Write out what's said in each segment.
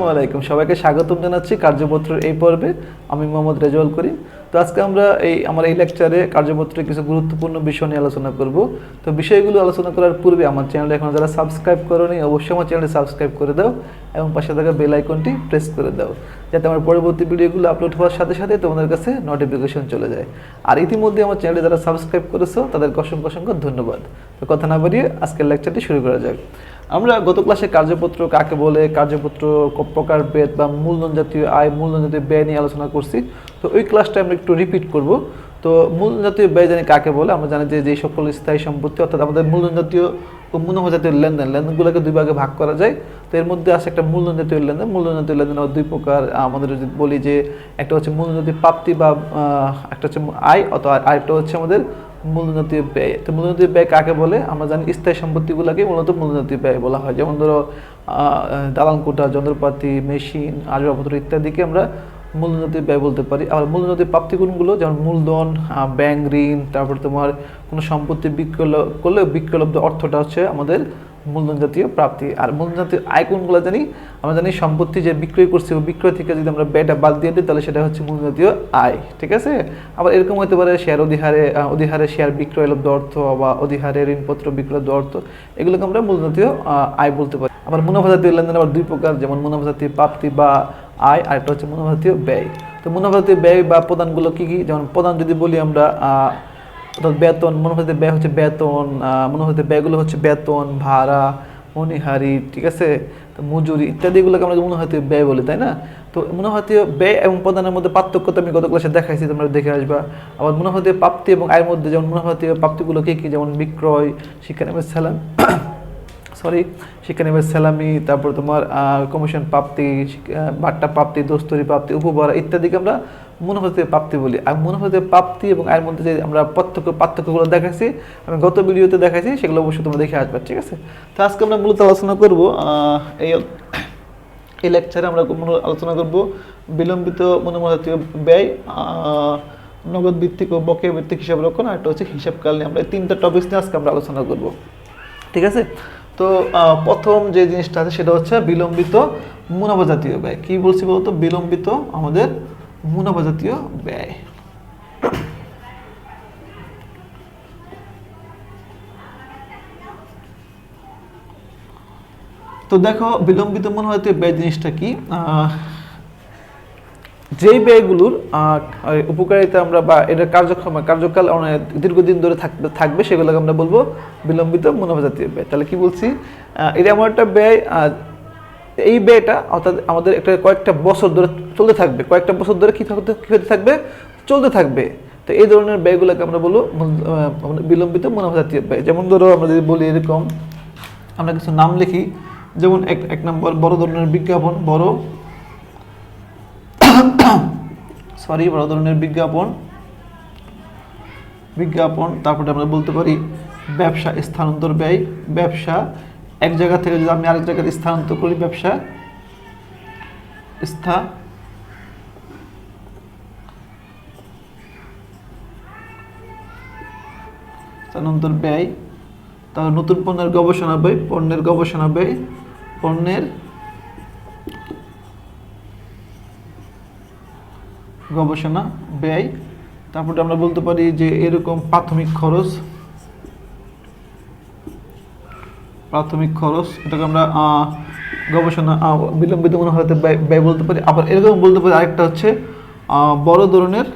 আসসালামু আলাইকুম, সবাইকে স্বাগতম জানাচ্ছি কার্যপত্রের এই পর্বে। আমি মোহাম্মদ রেজাউল করিম। তো আজকে আমরা আমার এই লেকচারে কার্যপত্রের কিছু গুরুত্বপূর্ণ বিষয় নিয়ে আলোচনা করব। তো বিষয়গুলো আলোচনা করার পূর্বে আমার চ্যানেলে এখন যারা সাবস্ক্রাইব করোনি অবশ্যই আমার চ্যানেলটি সাবস্ক্রাইব করে দাও এবং পাশে থাকা বেল আইকনটি প্রেস করে দাও, যাতে আমার পরবর্তী ভিডিওগুলো আপলোড হওয়ার সাথে সাথে তোমাদের কাছে নোটিফিকেশন চলে যায়। আর ইতিমধ্যে আমার চ্যানেলে যারা সাবস্ক্রাইব করেছো তাদেরকে অসংখ্য অসংখ্য ধন্যবাদ। তো কথা না বাড়িয়ে আজকের লেকচারটি শুরু করা যাক। আমরা গত ক্লাসে কার্যপত্র কাকে বলে, কার্যপত্র প্রকারভেদ বা মূলধন জাতীয় আয়, মূলধন জাতীয় ব্যয় নিয়ে আলোচনা করছি। তো ওই ক্লাসটা আমরা একটু রিপিট করব। তো মূলধন জাতীয় ব্যয় জানি কাকে বলে। আমরা জানি যে সকল স্থায়ী সম্পত্তি অর্থাৎ আমাদের মূলধন জাতীয় ও মুনাফা জাতীয় লেনদেনগুলোকে দুই ভাগে ভাগ করা যায়। তো এর মধ্যে আছে একটা মূলধন জাতীয় লেনদেন। মূলধন জাতীয় লেনদেন দুই প্রকার। আমাদের যদি বলি যে একটা হচ্ছে মূলধন জাতীয় প্রাপ্তি বা একটা হচ্ছে আয়, অথবা আরেকটা হচ্ছে আমাদের মূলধন জাতীয় ব্যয়। তো মূলধন জাতীয় ব্যয় কাকে বলে? আমরা জানি স্থায়ী সম্পত্তিগুলোকে মূলত মূলধন জাতীয় ব্যয় বলা হয়। যেমন ধরো দালান কোঠা, যন্ত্রপাতি, মেশিন, আসবাবপত্র ইত্যাদিকে আমরা মূলধন জাতীয় ব্যয় বলতে পারি। আবার মূলধন জাতীয় প্রাপ্তিগুণগুলো যেমন মূলধন, ব্যাংক ঋণ, তারপর তোমার কোনো সম্পত্তি বিক্রয় করলে বিক্রয়লব্ধ অর্থটা হচ্ছে আমাদের মূলধন জাতীয় প্রাপ্তি। আর মূলধন জাতীয় আয় কোনগুলো জানি? আমরা জানি সম্পত্তি যে বিক্রয় করছি ও বিক্রয় থেকে যদি আমরা ব্যয়টা বাদ দিয়ে দিই তাহলে সেটা হচ্ছে মূলধন জাতীয় আয়। ঠিক আছে। আবার এরকম হতে পারে শেয়ার অধিহারে শেয়ার বিক্রয়লব্ধ অর্থ বা অধিহারে ঋণপত্র বিক্রয়লব্ধ অর্থ, এগুলোকে আমরা মূলধন জাতীয় আয় বলতে পারি। আবার মুনাফা জাতীয় লেনদেন আবার দুই প্রকার, যেমন মুনাফা জাতীয় প্রাপ্তি বা আয়, আর একটা হচ্ছে মুনাফা জাতীয় ব্যয়। তো মুনাফা জাতীয় ব্যয় বা প্রদানগুলো কী কী? যেমন প্রদান যদি বলি আমরা, অর্থাৎ বেতন, মুনাফা জাতীয় ব্যয় হচ্ছে বেতন, মুনাফা জাতীয় ব্যয়গুলো হচ্ছে বেতন, ভাড়া, মণিহারি, ঠিক আছে, তো মজুরি ইত্যাদিগুলোকে আমরা মুনাফা জাতীয় ব্যয় বলি, তাই না? তো মুনাফা জাতীয় ব্যয় এবং প্রদানের মধ্যে পার্থক্য তো আমি গত ক্লাসে দেখাইছি, তোমরা দেখে আসবা। আবার মুনাফা জাতীয় প্রাপ্তি এবং আয়ের মধ্যে যেমন মুনাফা জাতীয় প্রাপ্তিগুলো কী কী? যেমন বিক্রয়, শিক্ষানিবাস শিক্ষানিবাস স্যালামি, তারপর তোমার কমিশন প্রাপ্তি, বাট্টা প্রাপ্তি, দস্তরি প্রাপ্তি, উপভাড়া ইত্যাদিকে আমরা মুনাফা জাতীয় প্রাপ্তি বলি। আর মুনাফা জাতীয় প্রাপ্তি এবং আয়ের মধ্যে যে আমরা পার্থক্যগুলো দেখাইছি, আমি গত ভিডিওতে দেখাইছি, সেগুলো অবশ্যই তোমরা দেখে আসবে। ঠিক আছে। তো আজকে আমরা মূলত আলোচনা করব এই লেকচারে আমরা আলোচনা করব বিলম্বিত মুনাফা জাতীয় ব্যয়, নগদ ভিত্তিক ও বকেয়া ভিত্তিক হিসাব রক্ষণ, আর একটা হচ্ছে হিসাবকাল নিয়ে। আমরা এই তিনটা টপিক নিয়ে আজকে আমরা আলোচনা করব। ঠিক আছে। তো প্রথম যে জিনিসটা আছে সেটা হচ্ছে বিলম্বিত মুনাফা জাতীয় ব্যয়। কি বলছি বলতো? বিলম্বিত আমাদের মুনাফা জাতীয় ব্যয়। তো দেখো, বিলম্বিত মুনাফা জাতীয় ব্যয় জিনিসটা কি? যেই ব্যয়গুলোর উপকারিতা আমরা বা এটার কার্যকাল দীর্ঘদিন ধরে থাকবে সেগুলোকে আমরা বলবো বিলম্বিত মুনাফা জাতীয় ব্যয়। তাহলে কি বলছি? এটা এমন একটা ব্যয়, এই ব্যয়টা অর্থাৎ আমাদের একটা কয়েকটা বছর ধরে চলতে থাকবে, কয়েকটা বছর ধরে কী হতে থাকবে? চলতে থাকবে। তো এই ধরনের ব্যয়গুলোকে আমরা বলবো বিলম্বিত মুনাফা জাতীয় ব্যয়। যেমন ধরো আমরা যদি বলি এরকম, আমরা কিছু নাম লিখি, যেমন এক নম্বর বড় ধরনের বিজ্ঞাপন, বড় ধরনের বিজ্ঞাপন। তারপরে আমরা বলতে পারি ব্যবসা স্থানান্তর ব্যয়। ব্যবসা এক জায়গা থেকে যদি আমি আরেক জায়গায় স্থানান্তর করি, ব্যবসা স্থানান্তর ব্যয়। তারপর নতুন পণ্যের গবেষণা ব্যয়, গবেষণা ব্যয়। তারপরে আমরা বলতে পারি যে এরকম প্রাথমিক খরচ, এটাকে আমরা গবেষণা বিলম্বিত মুনাফা জাতীয় ব্যয় বলতে পারি। আবার এরকম বলতে পারি আরেকটা হচ্ছে বড় ধরনের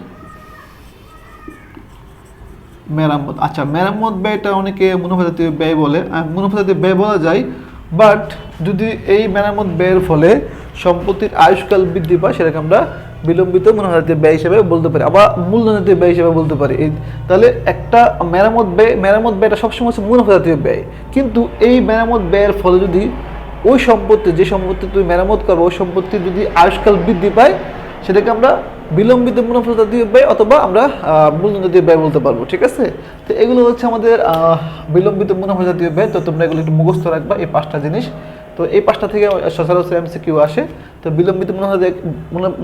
মেরামত। আচ্ছা, মেরামত ব্যয়টা অনেকে মুনাফা জাতীয় ব্যয় বলে, মুনাফা জাতীয় ব্যয় বলা যায়, বাট যদি এই মেরামত ব্যয়ের ফলে সম্পত্তির আয়ুষ্কাল বৃদ্ধি পায় সেটাকে আমরা বিলম্বিত মুনাফা জাতীয় ব্যয় হিসেবে বলতে পারি, আবার মূলধন জাতীয় ব্যয় হিসেবে বলতে পারি। তাহলে একটা মেরামত ব্যয়টা সবসময় হচ্ছে মুনাফা জাতীয় ব্যয়, কিন্তু এই মেরামত ব্যয়ের ফলে যদি ওই সম্পত্তি, যে সম্পত্তি তুমি মেরামত করবো, ওই সম্পত্তির যদি আয়ুষ্কাল বৃদ্ধি পায় সেটাকে আমরা বিলম্বিত মুনাফা জাতীয় ব্যয় অথবা আমরা মূলধন জাতীয় ব্যয় বলতে পারবো। ঠিক আছে। তো এগুলো হচ্ছে আমাদের বিলম্বিত মুনাফা জাতীয় ব্যয়। তো তোমরা এগুলো একটু মুখস্থ রাখবা, এই পাঁচটা জিনিস। তো এই পাঁচটা থেকে সচরাচর MCQ আসে। তো বিলম্বিত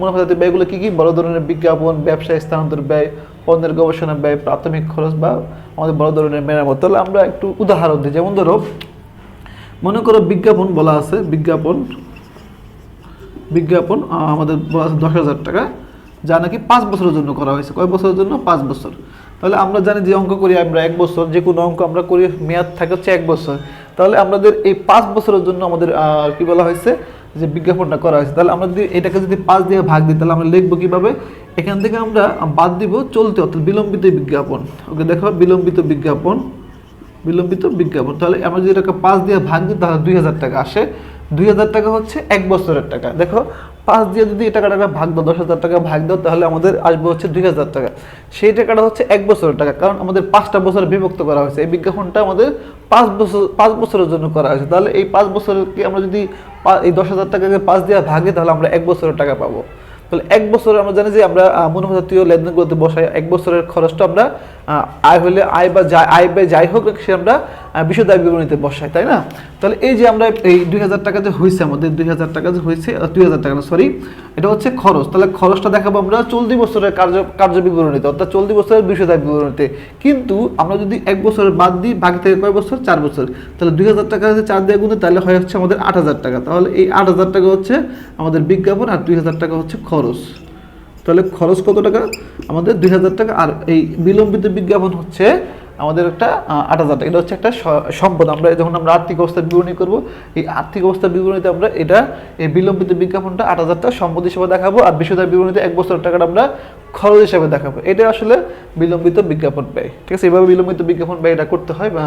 মুনাফা জাতীয় ব্যয়গুলো কী কী? বড় ধরনের বিজ্ঞাপন, ব্যবসায় স্থানান্তর ব্যয়, পণ্যের গবেষণা ব্যয়, প্রাথমিক খরচ বা আমাদের বড় ধরনের মেরামত। তাহলে আমরা একটু উদাহরণ দিই। যেমন ধরো, মনে করো বিজ্ঞাপন বলা আছে, বিজ্ঞাপন বিজ্ঞাপন আমাদের বলা আছে 10,000 টাকা, যা নাকি 5 বছরের জন্য করা হয়েছে। কয় বছরের জন্য? 5 বছর। তাহলে আমরা জানি যে অঙ্ক করি আমরা 1 বছর, যে কোনো অঙ্ক আমরা করি মেয়াদ থাকে হচ্ছে 1 বছর। তাহলে আমাদের এই 5 বছরের জন্য আমাদের কি বলা হয়েছে যে বিজ্ঞাপনটা করা হয়েছে। তাহলে আমরা যদি এটাকে যদি 5 দিয়ে ভাগ দিই তাহলে আমরা লিখবো কিভাবে? এখান থেকে আমরা বাদ দিব চলতি অর্থাৎ বিলম্বিত বিজ্ঞাপন। ওকে দেখো, বিলম্বিত বিজ্ঞাপন, বিলম্বিত বিজ্ঞাপন। তাহলে আমরা যদি এটাকে 5 দিয়ে ভাগ দিই তাহলে 2,000 টাকা আসে। 2,000 টাকা হচ্ছে 1 বছরের টাকা। দেখো 5 দিয়ে যদি এই টাকাটা ভাগ দাও, 10,000 টাকা ভাগ দাও, তাহলে আমাদের আসবে হচ্ছে 2,000 টাকা। সেই টাকাটা হচ্ছে 1 বছরের টাকা, কারণ আমাদের 5টা বছর বিভক্ত করা হয়েছে। এই বিজ্ঞাপনটা আমাদের 5 বছরের জন্য করা হয়েছে। তাহলে এই 5 বছরকে আমরা যদি এই 10,000 টাকাকে 5 দিয়ে ভাগে তাহলে আমরা 1 বছরের টাকা পাবো। তাহলে 1 বছরে আমরা জানি যে আমরা মুনাফা জাতীয় লেনদেনগুলোতে বসাই 1 বছরের খরচটা আমরা আয় হলে আয় বা যাই হোক সে আমরা বিশদ আয় বিবরণীতে বসাই, তাই না? তাহলে এই যে আমরা এই 2,000 টাকা যে হয়েছে আমাদের 2,000 টাকা যে হয়েছে 2,000 টাকা না সরি, এটা হচ্ছে খরচ। তাহলে খরচটা দেখাবো আমরা চলতি বছরের কার্য বিবরণীতে অর্থাৎ চলতি বছরের বিশদ আয় বিবরণীতে। কিন্তু আমরা যদি 1 বছরের বাদ দিই, বাকি থেকে কয় বছর? 4 বছর। তাহলে 2,000 টাকা যদি 4 দিয়ে গুণে তাহলে হয় হচ্ছে আমাদের 8,000 টাকা। তাহলে এই 8,000 টাকা হচ্ছে আমাদের বিজ্ঞাপন আর 2,000 টাকা হচ্ছে খরচ। তাহলে খরচ কত টাকা? আমাদের 2,000 টাকা। আর এই বিলম্বিত বিজ্ঞাপন হচ্ছে আমাদের একটা 8,000 টাকা। এটা হচ্ছে একটা সম্পদ। আমরা যখন আমরা আর্থিক অবস্থার বিবরণী করব, এই আর্থিক অবস্থার বিবরণীতে আমরা এই বিলম্বিত বিজ্ঞাপনটা 8,000 টাকা সম্পদ হিসেবে দেখাবো, আর বিশদ আয় বিবরণীতে 1 বছরের টাকাটা আমরা খরচ হিসেবে দেখাবো। এটা আসলে বিলম্বিত বিজ্ঞাপন ব্যয়। ঠিক আছে, এইভাবে বিলম্বিত বিজ্ঞাপন ব্যয়টা করতে হয় বা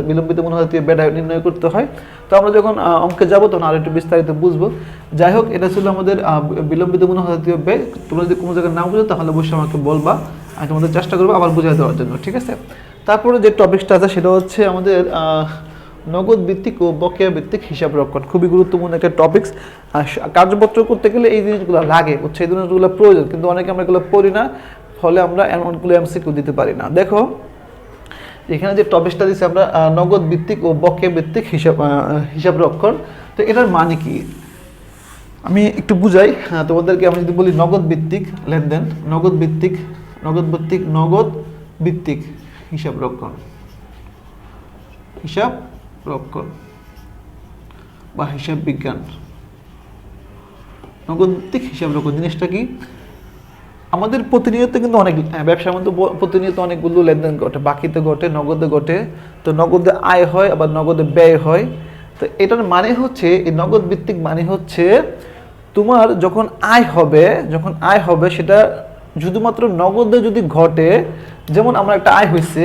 বিলম্বিত মুনাফা জাতীয় ব্যয়টা নির্ণয় করতে হয়। তো আমরা যখন অঙ্কে যাবো তখন আরো একটু বিস্তারিত বুঝবো। যাই হোক, এটা ছিল আমাদের বিলম্বিত মুনাফা জাতীয় ব্যয়। তোমরা যদি কোনো জায়গায় না বুঝো তাহলে অবশ্যই আমাকে বলবা, আমি তোমাদের চেষ্টা করবো আবার বুঝিয়ে দেওয়ার জন্য। ঠিক আছে, তারপরে যে টপিকসটা আছে সেটা হচ্ছে আমাদের নগদ ভিত্তিক ও বকেয়া ভিত্তিক হিসাব রক্ষণ। খুবই গুরুত্বপূর্ণ একটা টপিকস। কার্যপত্র করতে গেলে এই জিনিসগুলো লাগে, হচ্ছে এই জিনিসগুলো প্রয়োজন, কিন্তু অনেকে আমরা এগুলো পড়ি না, ফলে আমরা অনেকগুলো এমসিকিউ দিতে পারি না। দেখো এখানে যে টপিকসটা দিচ্ছে আমরা নগদ ভিত্তিক ও বকেয়া ভিত্তিক হিসাব রক্ষণ। তো এটার মানে কি আমি একটু বুঝাই তোমাদেরকে। আমি যদি বলি নগদ ভিত্তিক লেনদেন, নগদ ভিত্তিক হিসাব রক্ষণ বা হিসাব বিজ্ঞান। নগদ ভিত্তিক হিসাব রক্ষণ জিনিসটা কি? আমাদের প্রতিনিয়ত কিন্তু অনেক ব্যবসার মধ্যে প্রতিনিয়ত অনেকগুলো লেনদেন ঘটে, বাকিতে ঘটে, নগদে ঘটে। তো নগদে আয় হয় আবার নগদে ব্যয় হয়। তো এটার মানে হচ্ছে, এই নগদ ভিত্তিক মানে হচ্ছে তোমার যখন আয় হবে সেটা শুধুমাত্র নগদে যদি ঘটে, যেমন আমার একটা আয় হয়েছে,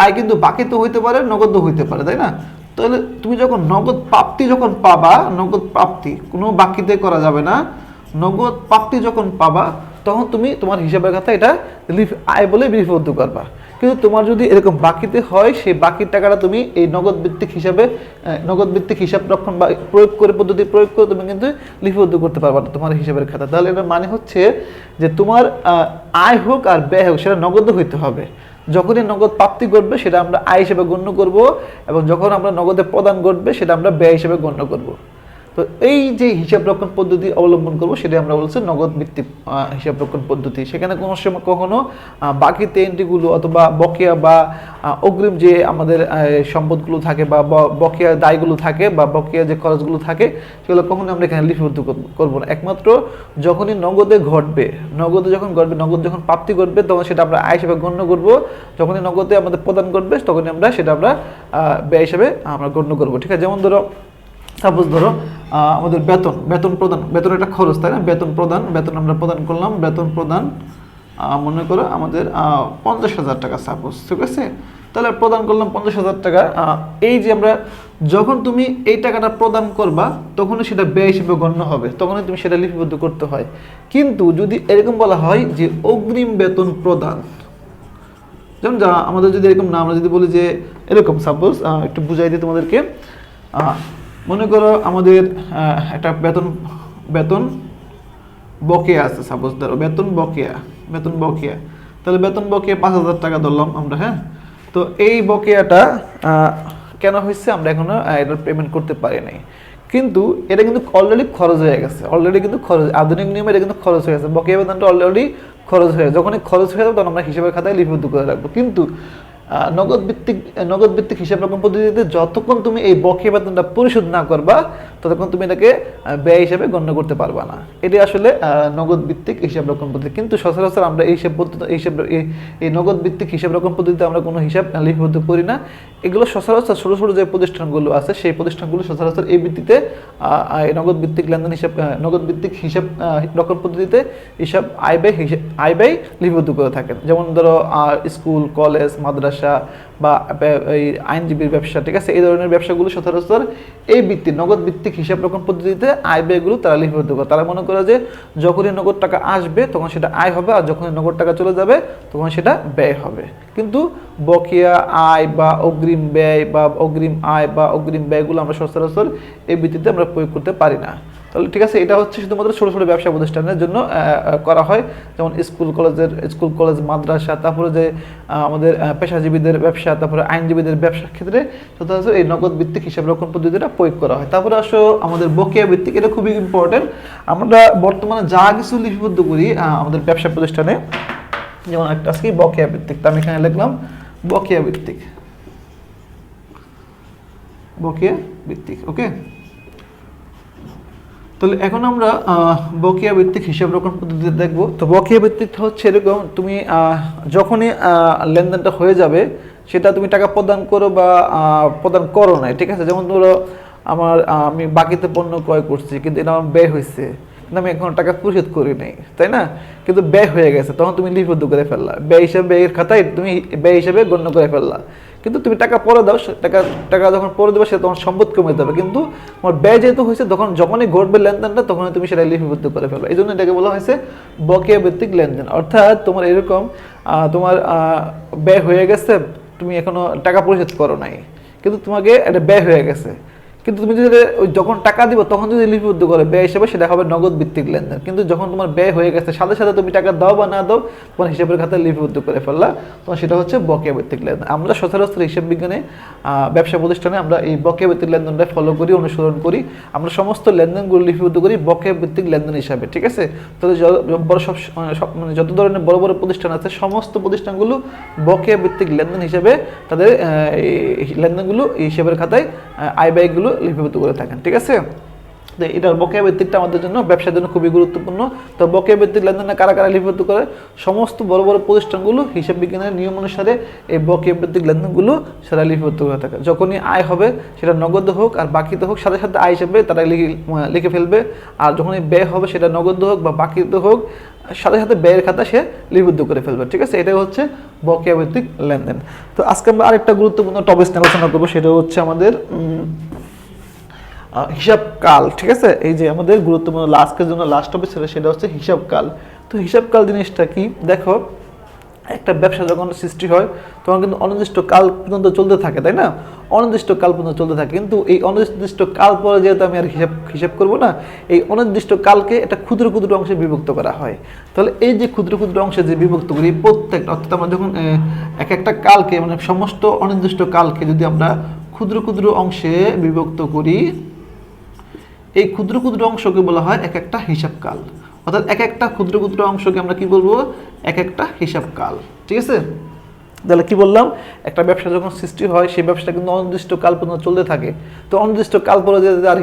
আয় কিন্তু বাকিতে হইতে পারে, নগদও হইতে পারে, তাই না? তাহলে তুমি যখন নগদ প্রাপ্তি পাবা, নগদ প্রাপ্তি কোনো বাকিতে করা যাবে না, নগদ প্রাপ্তি যখন পাবা তখন তুমি তোমার হিসাবের কথা এটা আয় বলে লিপিবদ্ধ করবা। কিন্তু তোমার যদি এরকম বাকিতে হয়, সেই বাকির টাকাটা তুমি এই নগদ ভিত্তিক হিসাব রক্ষণ বা পদ্ধতি প্রয়োগ করে তুমি কিন্তু লিপিবদ্ধ করতে পারবা না তোমার হিসাবের খাতা। তাহলে এটা মানে হচ্ছে যে তোমার আয় হোক আর ব্যয় হোক সেটা নগদ হইতে হবে। যখনই নগদ প্রাপ্তি ঘটবে সেটা আমরা আয় হিসেবে গণ্য করব, এবং যখন আমরা নগদে প্রদান ঘটবে সেটা আমরা ব্যয় হিসেবে গণ্য করব। তো এই যে হিসাব রক্ষণ পদ্ধতি অবলম্বন করবো সেটা আমরা বলছি নগদ ভিত্তিক হিসাব রক্ষণ পদ্ধতি। সেখানে কোনো সময় কখনো বাকিতে এন্ট্রিগুলো অথবা বকেয়া বা অগ্রিম যে আমাদের সম্পদগুলো থাকে বা বকেয়া দায়গুলো থাকে বা বকেয়া যে খরচগুলো থাকে সেগুলো কখনো আমরা এখানে লিপিবদ্ধ করবো না। একমাত্র যখনই নগদ যখন প্রাপ্তি ঘটবে তখন সেটা আমরা আয় হিসেবে গণ্য করবো। যখনই নগদে আমাদের প্রদান ঘটবে তখনই আমরা সেটা ব্যয় হিসেবে আমরা গণ্য করবো। ঠিক আছে, যেমন সাপোজ ধরো আমাদের বেতন একটা খরচ, তাই না? বেতন আমরা প্রদান করলাম, বেতন প্রদান মনে করো আমাদের 50,000 টাকা সাপোজ, ঠিক আছে? তাহলে প্রদান করলাম 50,000 টাকা। এই যে আমরা যখন তুমি এই টাকাটা প্রদান করবা তখনই সেটা ব্যয় হিসেবে গণ্য হবে, তখনই তুমি সেটা লিপিবদ্ধ করতে হয়। কিন্তু যদি এরকম বলা হয় যে অগ্রিম বেতন প্রদান, যেমন আমাদের যদি এরকম না, আমরা যদি বলি যে এরকম সাপোজ একটু বুঝাই দিই তোমাদেরকে। মনে করো আমাদের একটা বেতন বকেয়া আছে সাপোজ, ধরো বেতন বকেয়া। তাহলে বেতন বকেয়া 5,000 টাকা ধরলাম আমরা, হ্যাঁ? তো এই বকেয়াটা কেন হয়েছে আমরা এখনো এটার পেমেন্ট করতে পারি নাই, কিন্তু এটা কিন্তু অলরেডি খরচ হয়ে গেছে। আধুনিক নিয়মে এটা কিন্তু খরচ হয়ে গেছে, বকেয়া বেতনটা অলরেডি খরচ হয়ে গেছে। যখনই খরচ হয়ে যাবে তখন আমরা হিসাবের খাতায় লিপিবদ্ধ করে রাখবো। কিন্তু নগদ ভিত্তিক হিসাব রকম পদ্ধতিতে যতক্ষণ তুমি এই বকেয়া বেতনটা পরিশোধ না করবা ততক্ষণ তুমি এটাকে ব্যয় হিসাবে গণ্য করতে পারবা না। এটি আসলে নগদ ভিত্তিক হিসাব রকম পদ্ধতি। কিন্তু সচরাচর আমরা এই নগদ ভিত্তিক হিসাব রকম পদ্ধতিতে আমরা কোনো হিসাব লিপিবদ্ধ করি না। এগুলো সচরাচর ছোটো ছোটো যে প্রতিষ্ঠানগুলো আছে সেই প্রতিষ্ঠানগুলো সচরাচর এই ভিত্তিতে নগদ ভিত্তিক লেনদেন হিসাব নগদ ভিত্তিক হিসাব রকম পদ্ধতিতে হিসাব আয় ব্যয় লিপিবদ্ধ করে থাকেন। যেমন ধরো স্কুল, কলেজ, মাদ্রাসা বা এই আইনজীবীর ব্যবসা, ঠিক আছে, এই ধরনের ব্যবসাগুলো সচরাচর এই নগদ ভিত্তিক হিসাব রকম পদ্ধতিতে আয় ব্যয়গুলো তারা লিপিবদ্ধ করে। তারা মনে করে যে যখনই নগদ টাকা আসবে তখন সেটা আয় হবে, আর যখনই নগদ টাকা চলে যাবে তখন সেটা ব্যয় হবে। কিন্তু বকেয়া আয় বা অগ্রিম ব্যয় বা অগ্রিম আয় বা অগ্রিম ব্যয়গুলো আমরা সচরাচর এই ভিত্তিতে আমরা প্রয়োগ করতে পারি না। তাহলে ঠিক আছে, এটা হচ্ছে শুধুমাত্র ছোটো ছোটো ব্যবসা প্রতিষ্ঠানের জন্য করা হয়, যেমন স্কুল কলেজ, মাদ্রাসা, তারপরে যে আমাদের পেশাজীবীদের ব্যবসা, তারপরে আইনজীবীদের ব্যবসার ক্ষেত্রে সচরাচর এই নগদ ভিত্তিক হিসাব রক্ষণ পদ্ধতিটা প্রয়োগ করা হয়। তারপরে আসো আমাদের বকেয়া ভিত্তিক, এটা খুবই ইম্পর্টেন্ট। আমরা বর্তমানে যা কিছু লিপিবদ্ধ করি আমাদের ব্যবসা প্রতিষ্ঠানে, যেমন একটা আজকে বকেয়া ভিত্তিক, তো আমি এখানে লিখলাম বকেয়া ভিত্তিক, ওকে। তাহলে এখন আমরা বকেয়া ভিত্তিক হিসাব রক্ষণ পদ্ধতি দেখবো। তো বকেয়া ভিত্তিকটা হচ্ছে এরকম, তুমি যখনই লেনদেনটা হয়ে যাবে সেটা তুমি টাকা প্রদান করো বা প্রদান করো না, ঠিক আছে। যেমন ধরো আমি বাকিতে পণ্য ক্রয় করছি কিন্তু এটা আমার ব্যয় হয়েছে, কিন্তু আমি এখন টাকা পরিশোধ করি নাই, তাই না, কিন্তু ব্যয় হয়ে গেছে, তখন তুমি লিপিবদ্ধ করে ফেললা, ব্যয় হিসাবে ব্যয়ের খাতায় তুমি ব্যয় হিসাবে গণ্য করে ফেললা। কিন্তু তুমি টাকা পরে দাও, টাকা যখন পরে দেবে সেটা তখন সম্পদ কমে যাবে, কিন্তু তোমার ব্যয় যেহেতু হয়েছে তখন যখনই ঘটবে লেনদেনটা তখনই তুমি সেটা লিপিবদ্ধ করে ফেলবে। এই জন্য এটাকে বলা হয়েছে বকেয়া ভিত্তিক লেনদেন। অর্থাৎ তোমার এরকম তোমার ব্যয় হয়ে গেছে, তুমি এখনো টাকা পরিশোধ করো নাই, কিন্তু তোমাকে এটা ব্যয় হয়ে গেছে, কিন্তু তুমি যদি যখন টাকা দিব তখন যদি লিপিবদ্ধ করে ব্যয় হিসেবে, সেটা হবে নগদ ভিত্তিক লেনদেন। কিন্তু যখন তোমার ব্যয় হয়ে গেছে সাথে সাথে তুমি টাকা দাও বা না দাও তোমার হিসাবের খাতায় লিপিবদ্ধ করে ফেললা, তখন সেটা হচ্ছে বকেয়া ভিত্তিক লেনদেন। আমরা সচরাচর হিসাব বিজ্ঞানে ব্যবসা প্রতিষ্ঠানে আমরা এই বকেয়া ভিত্তিক লেনদেনটা ফলো করি, অনুসরণ করি। আমরা সমস্ত লেনদেনগুলো লিপিবদ্ধ করি বকেয়া ভিত্তিক লেনদেন হিসাবে, ঠিক আছে। তাহলে মানে যত ধরনের বড় বড় প্রতিষ্ঠান আছে সমস্ত প্রতিষ্ঠানগুলো বকেয়া ভিত্তিক লেনদেন হিসাবে তাদের লেনদেনগুলো হিসাবের খাতায় আয় ব্যয়গুলো লিপিবদ্ধ করে থাকেন, ঠিক আছে। তো এটার বকেয়া ভিত্তিকটা আমাদের জন্য ব্যবসার জন্য খুবই গুরুত্বপূর্ণ। তো বকেয়া ভিত্তিক লেনদেনে কারা কারা লিপিবদ্ধ করে? সমস্ত বড় বড় প্রতিষ্ঠানগুলো হিসাব বিজ্ঞানের নিয়ম অনুসারে এই বকেয়া ভিত্তিক লেনদেনগুলো সেটা লিপিবদ্ধ করে থাকে। যখনই আয় হবে সেটা নগদ হোক আর বাকিতে হোক, সাথে সাথে আয় হিসাবে তারা লিখে ফেলবে। আর যখনই ব্যয় হবে সেটা নগদ হোক বা বাকিতে হোক, সাথে সাথে ব্যয়ের খাতা সে লিপিবদ্ধ করে ফেলবে, ঠিক আছে। এটাই হচ্ছে বকেয়া ভিত্তিক লেনদেন। তো আজকে আমরা আরেকটা গুরুত্বপূর্ণ টপিক নিয়ে আলোচনা করবো, সেটা হচ্ছে আমাদের হিসাব কাল, ঠিক আছে। এই যে আমাদের গুরুত্বপূর্ণ আজকের জন্য লাস্ট টপিক সেটা হচ্ছে হিসাব কাল। তো হিসাব কাল জিনিসটা কি? দেখো, একটা ব্যবসা যখন সৃষ্টি হয় তখন কিন্তু অনির্দিষ্ট কাল পর্যন্ত চলতে থাকে, তাই না? অনির্দিষ্ট কাল পর্যন্ত চলতে থাকে, কিন্তু এই অনির্দিষ্ট কাল পরে যেহেতু আমি আর হিসাব করবো না, এই অনির্দিষ্ট কালকে একটা ক্ষুদ্র ক্ষুদ্র অংশে বিভক্ত করা হয়। তাহলে এই যে ক্ষুদ্র ক্ষুদ্র অংশে যে বিভক্ত করি প্রত্যেকটা, অর্থাৎ আমরা যখন এক একটা কালকে মানে সমস্ত অনির্দিষ্ট কালকে যদি আমরা ক্ষুদ্র ক্ষুদ্র অংশে বিভক্ত করি, এই ক্ষুদ্র ক্ষুদ্র অংশকে বলা হয় এক একটা হিসাব কাল। অর্থাৎ এক একটা ক্ষুদ্র ক্ষুদ্র অংশকে আমরা কি বলবো? এক একটা হিসাব কাল, ঠিক আছে। তাহলে কি বললাম, একটা ব্যবসা যখন সৃষ্টি হয় সেই ব্যবসাটা কিন্তু অনির্দিষ্ট কাল পর্যন্ত চলতে থাকে। তো অনির্দিষ্ট কাল পরে আর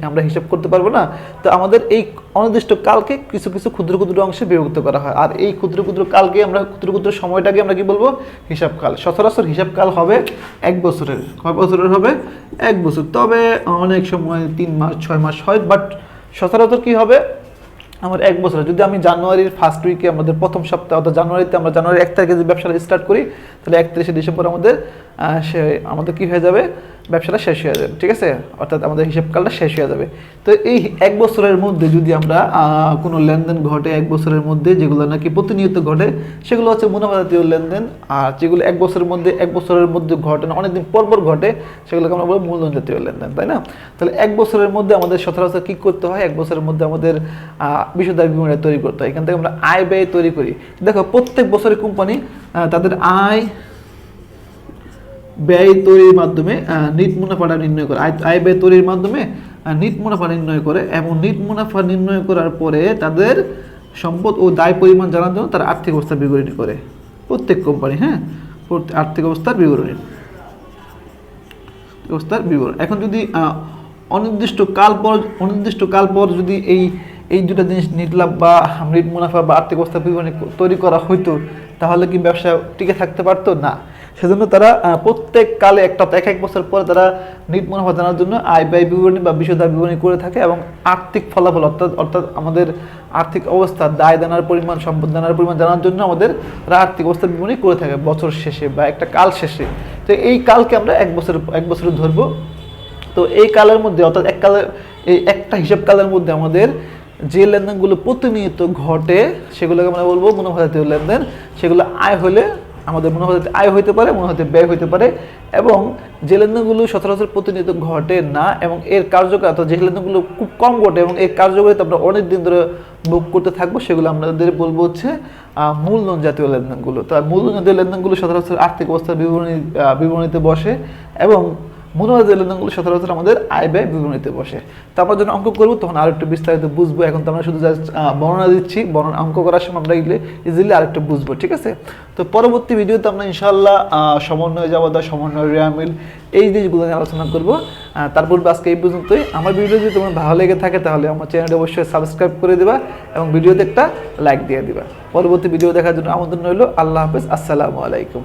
আমরা হিসাব করতে পারবো না। তো আমাদের এই অনির্দিষ্ট কালকে কিছু কিছু ক্ষুদ্র ক্ষুদ্র অংশে বিভক্ত করা হয়, আর এই ক্ষুদ্র ক্ষুদ্র কালকে আমরা ক্ষুদ্র ক্ষুদ্র সময়টাকে আমরা কি বলবো? হিসাব কাল। সচরাচর হিসাব কাল হবে 1 বছরের। কয় বছরের হবে? 1 বছর। তবে অনেক সময় 3 মাস 6 মাস হয়, বাট সচরাচর কি হবে আমার 1 বছর। যদি আমি জানুয়ারির ফার্স্ট উইকে আমাদের প্রথম সপ্তাহ, অর্থাৎ জানুয়ারির 1 তারিখে যদি ব্যবসাটা স্টার্ট করি, তাহলে 31শে ডিসেম্বর আমাদের কি হয়ে যাবে? ব্যবসাটা শেষ হয়ে যাবে, ঠিক আছে। অর্থাৎ আমাদের হিসাবকালটা শেষ হয়ে যাবে। তো এই 1 বছরের মধ্যে যদি আমরা কোনো লেনদেন ঘটে 1 বছরের মধ্যে, যেগুলো নাকি প্রতিনিয়ত ঘটে, সেগুলো হচ্ছে মুনাফা জাতীয় লেনদেন। আর যেগুলো 1 বছরের মধ্যে ঘটে না, অনেকদিন পর পর ঘটে, সেগুলোকে আমরা বলবো মূলধন জাতীয় লেনদেন, তাই না? তাহলে 1 বছরের মধ্যে আমাদের সচরাচর কী করতে হয়? 1 বছরের মধ্যে আমাদের বিশদায়ী বিবরণী তৈরি করতে হয়। এখান থেকে আমরা আয় ব্যয় তৈরি করি। দেখো, প্রত্যেক বছরে কোম্পানি তাদের আয় ব্যয় তৈরির মাধ্যমে নিট মুনাফাটা নির্ণয় করে, আয় ব্যয় তৈরির মাধ্যমে নিট মুনাফা নির্ণয় করে, এবং নিট মুনাফা নির্ণয় করার পরে তাদের সম্পদ ও দায় পরিমাণ জানার জন্য তারা আর্থিক অবস্থা বিবরণী করে প্রত্যেক কোম্পানি। হ্যাঁ, আর্থিক অবস্থার বিবরণী, অবস্থার বিবরণ। এখন যদি অনির্দিষ্টকাল পর যদি এই দুটো জিনিস নিট লাভ বা নিট মুনাফা বা আর্থিক অবস্থার বিবরণী তৈরি করা হইতো, তাহলে কি ব্যবসা টিকে থাকতে পারতো? না। সেজন্য তারা প্রত্যেক কালে এক বছর পরে তারা নিট মুনাফা জানার জন্য আয় ব্যয় বিবরণী বা বিষয়দার বিবরণী করে থাকে, এবং আর্থিক ফলাফল অর্থাৎ আমাদের আর্থিক অবস্থা, দায় দানার পরিমাণ, সম্পদ দানার পরিমাণ জানার জন্য আমাদের তারা আর্থিক অবস্থার বিবরণী করে থাকে বছর শেষে বা একটা কাল শেষে। তো এই কালকে আমরা এক বছরে ধরবো। তো এই কালের মধ্যে অর্থাৎ এই একটা হিসাব কালের মধ্যে আমাদের যে লেনদেনগুলো প্রতিনিয়ত ঘটে সেগুলোকে আমরা বলবো মুনাফা জাতীয় লেনদেন। সেগুলো আয় হলে আমাদের মুনাফা জাতীয় আয় হইতে পারে, মুনাফা জাতীয় ব্যয় হইতে পারে, এবং যে লেনদেনগুলো সচরাচর প্রতিনিয়ত ঘটে না এবং এর কার্যকারিতা, যে লেনদেনগুলো খুব কম ঘটে এবং এর কার্যকারিতা আমরা অনেক দিন ধরে বুক করতে থাকবো, সেগুলো আমাদের বলবো হচ্ছে মূলধন জাতীয় লেনদেনগুলো। তো মূলধন জাতীয় লেনদেনগুলো সচরাচর আর্থিক অবস্থার বিবরণীতে বসে, এবং মুনাফা জাতীয় লেনদেনগুলো সচরাচর আমাদের আয় ব্যয় বিবরণীতে বসে। তো আমরা যখন অঙ্ক করবো তখন আরেকটু বিস্তারিত বুঝবো। এখন তো আমরা শুধু জাস্ট বর্ণনা দিচ্ছি, অঙ্ক করার সময় আমরা ইজিলি আরেকটু বুঝবো, ঠিক আছে? তো পরবর্তী ভিডিওতে আমরা ইনশাআল্লাহ সমন্বয় জাবাদা, সমন্বয় রেয়ামিল, এই জিনিসগুলো নিয়ে আলোচনা করবো। তারপর আজকে এই পর্যন্তই। আমার ভিডিও যদি তোমার ভালো লেগে থাকে তাহলে আমার চ্যানেলটা অবশ্যই সাবস্ক্রাইব করে দেবা এবং ভিডিওতে একটা লাইক দিয়ে দিবা। পরবর্তী ভিডিও দেখার জন্য আমন্ত্রণ রইল। আল্লাহ হাফেজ, আসসালামু আলাইকুম।